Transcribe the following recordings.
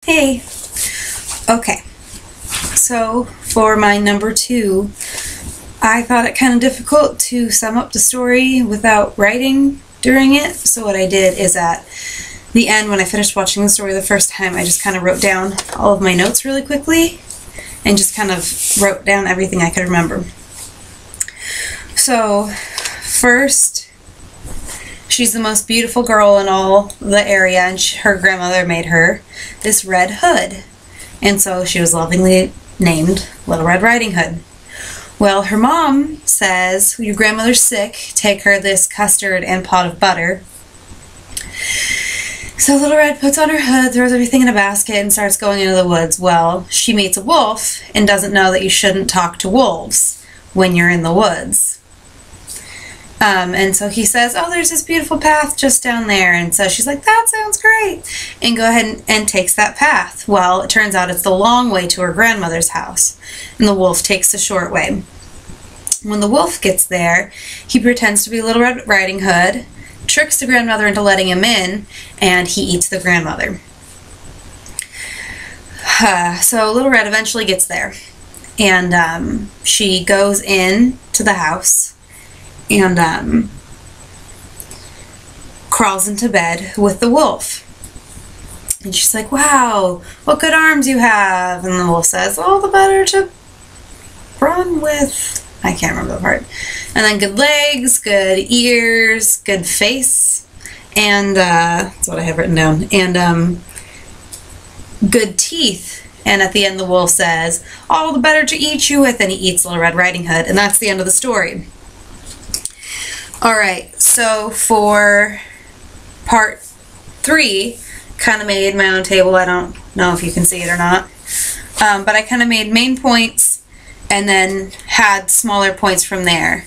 Hey. Okay. So for my number 2, I thought it kind of difficult to sum up the story without writing during it. So what I did is at the end, when I finished watching the story the first time, I just kind of wrote down all of my notes really quickly and just kind of wrote down everything I could remember. So first, she's the most beautiful girl in all the area, and her grandmother made her this red hood. And so she was lovingly named Little Red Riding Hood. Well, her mom says, your grandmother's sick, take her this custard and pot of butter. So Little Red puts on her hood, throws everything in a basket, and starts going into the woods. Well, she meets a wolf and doesn't know that you shouldn't talk to wolves when you're in the woods. And so he says, oh, there's this beautiful path just down there. And so she's like, that sounds great. And go ahead and takes that path. Well, it turns out it's the long way to her grandmother's house. And the wolf takes the short way. When the wolf gets there, he pretends to be Little Red Riding Hood, tricks the grandmother into letting him in, and he eats the grandmother. So Little Red eventually gets there. And she goes in to the house and crawls into bed with the wolf. And she's like, wow, what good arms you have. And the wolf says, all the better to run with. I can't remember the part. And then good legs, good ears, good face, and that's what I have written down. And good teeth. And at the end the wolf says, all the better to eat you with, and he eats Little Red Riding Hood. And that's the end of the story. Alright, so for part 3, kind of made my own table. I don't know if you can see it or not. But I kind of made main points and then had smaller points from there.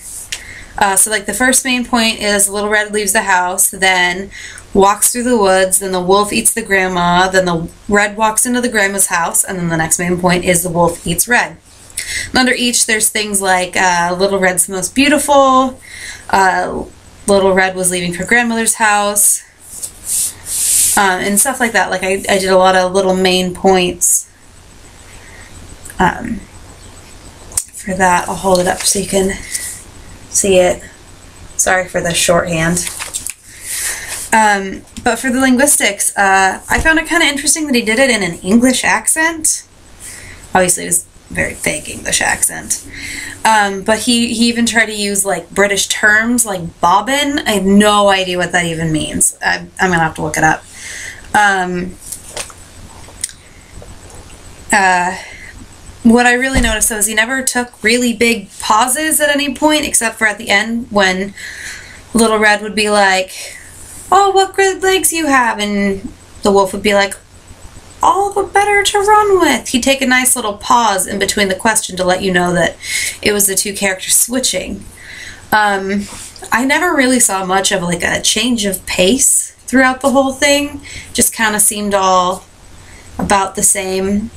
So like the first main point is Little Red leaves the house, then walks through the woods, then the wolf eats the grandma, then the Red walks into the grandma's house, and then the next main point is the wolf eats Red. And under each there's things like Little Red's the most beautiful, Little Red was leaving her grandmother's house, and stuff like that. Like I did a lot of little main points for that. I'll hold it up so you can see it. Sorry for the shorthand. But for the linguistics, I found it kind of interesting that he did it in an English accent. Obviously it was very fake English accent. But he even tried to use like British terms like bobbin. I have no idea what that even means. I'm gonna have to look it up. What I really noticed though is he never took really big pauses at any point except for at the end when Little Red would be like, oh, what good legs you have, and the wolf would be like, all the better to run with. He'd take a nice little pause in between the question to let you know that it was the two characters switching. I never really saw much of like a change of pace throughout the whole thing. Just kind of seemed all about the same.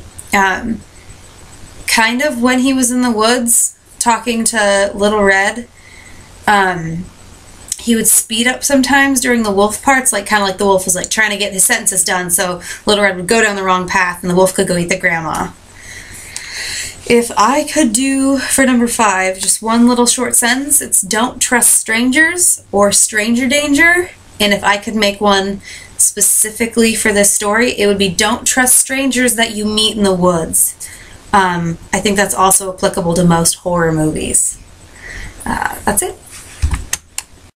Kind of when he was in the woods talking to Little Red, he would speed up sometimes during the wolf parts, like kind of like the wolf was like trying to get his sentences done, so Little Red would go down the wrong path and the wolf could go eat the grandma. If I could do, for number 5, just one little short sentence, it's don't trust strangers or stranger danger. And if I could make one specifically for this story, it would be don't trust strangers that you meet in the woods. I think that's also applicable to most horror movies. That's it.